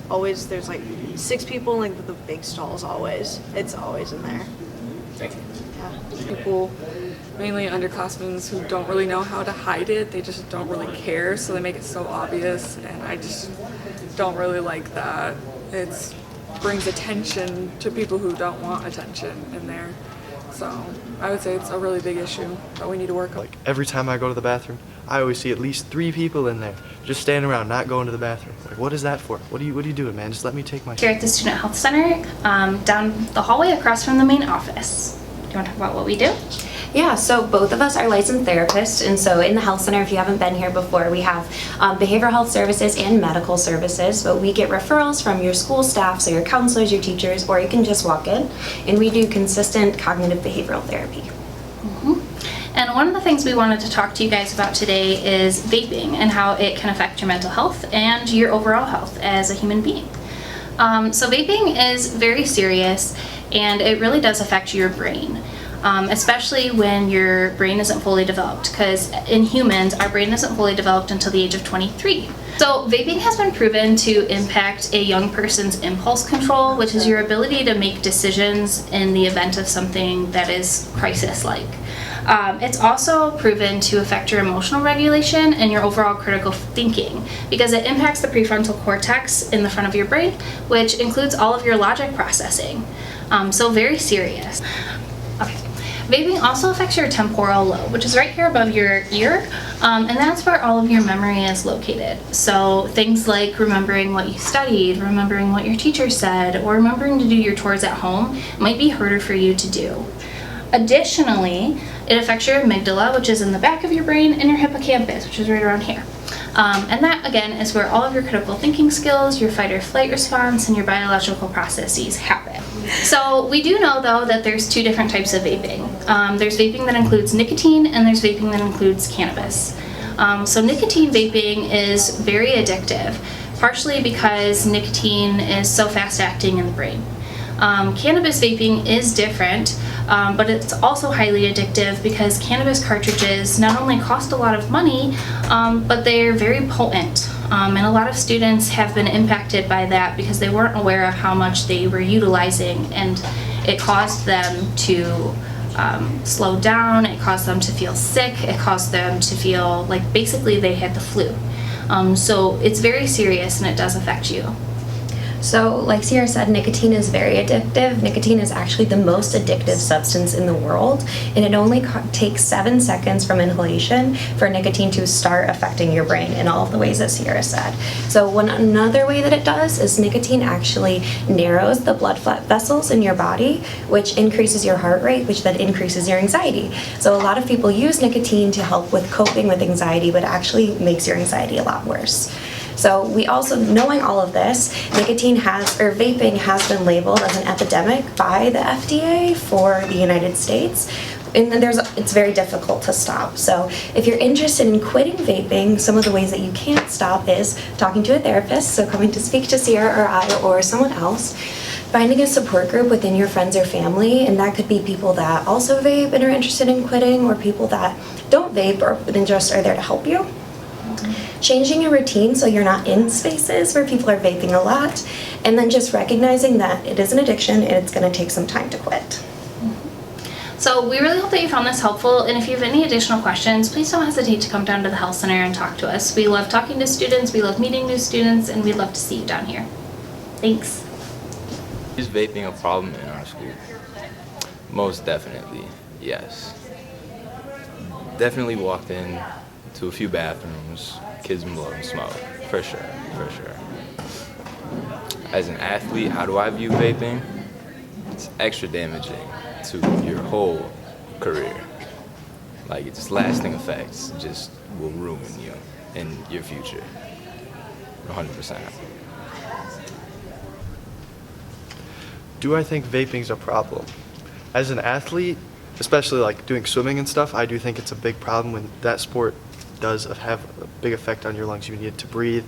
always, there's like 6 people in like the big stalls always. It's always in there. Thank you. Yeah. People, mainly underclassmen, who don't really know how to hide it. They just don't really care, so they make it so obvious, and I just don't really like that. It brings attention to people who don't want attention in there. So I would say it's a really big issue that we need to work on. Like every time I go to the bathroom, I always see at least 3 people in there just standing around, not going to the bathroom. Like, what is that for? What are you doing, man? Just let me take my. Here at the Student Health Center, down the hallway across from the main office. Do you want to talk about what we do? Yeah, so both of us are licensed therapists, and so in the health center, if you haven't been here before, we have behavioral health services and medical services, but we get referrals from your school staff, so your counselors, your teachers, or you can just walk in, and we do consistent cognitive behavioral therapy. And one of the things we wanted to talk to you guys about today is vaping and how it can affect your mental health and your overall health as a human being. So vaping is very serious, and it really does affect your brain. Especially when your brain isn't fully developed, because in humans, our brain isn't fully developed until the age of 23. So vaping has been proven to impact a young person's impulse control, which is your ability to make decisions in the event of something that is crisis-like. It's also proven to affect your emotional regulation and your overall critical thinking, because it impacts the prefrontal cortex in the front of your brain, which includes all of your logic processing. So very serious. Okay. Vaping also affects your temporal lobe, which is right here above your ear, and that's where all of your memory is located. So things like remembering what you studied, remembering what your teacher said, or remembering to do your chores at home might be harder for you to do. Additionally, it affects your amygdala, which is in the back of your brain, and your hippocampus, which is right around here. And that, again, is where all of your critical thinking skills, your fight or flight response, and your biological processes happen. So we do know, though, that there's 2 different types of vaping. There's vaping that includes nicotine, and there's vaping that includes cannabis. So nicotine vaping is very addictive, partially because nicotine is so fast-acting in the brain. Cannabis vaping is different, but it's also highly addictive because cannabis cartridges not only cost a lot of money, but they're very potent. And a lot of students have been impacted by that because they weren't aware of how much they were utilizing, and it caused them to slow down, it caused them to feel sick, it caused them to feel like basically they had the flu. So it's very serious, and it does affect you. So, like Sierra said, nicotine is very addictive. Nicotine is actually the most addictive substance in the world, and it only takes 7 seconds from inhalation for nicotine to start affecting your brain in all of the ways that Sierra said. So another way that it does is nicotine actually narrows the blood vessels in your body, which increases your heart rate, which then increases your anxiety. So a lot of people use nicotine to help with coping with anxiety, but it actually makes your anxiety a lot worse. So we also, knowing all of this, vaping has been labeled as an epidemic by the FDA for the United States. And then it's very difficult to stop. So if you're interested in quitting vaping, some of the ways that you can't stop is talking to a therapist, so coming to speak to Sierra or I or someone else, finding a support group within your friends or family, and that could be people that also vape and are interested in quitting, or people that don't vape or just are there to help you. Changing your routine so you're not in spaces where people are vaping a lot, and then just recognizing that it is an addiction and it's going to take some time to quit. So we really hope that you found this helpful, and if you have any additional questions, please don't hesitate to come down to the health center and talk to us. We love talking to students, we love meeting new students, and we'd love to see you down here. Thanks. Is vaping a problem in our school? Most definitely, yes. Definitely walked in to a few bathrooms, kids blowing smoke, for sure. As an athlete, how do I view vaping? It's extra damaging to your whole career. Like, its lasting effects just will ruin you and your future, 100%. Do I think vaping's a problem? As an athlete, especially like doing swimming and stuff, I do think it's a big problem when that sport does have a big effect on your lungs. You need to breathe.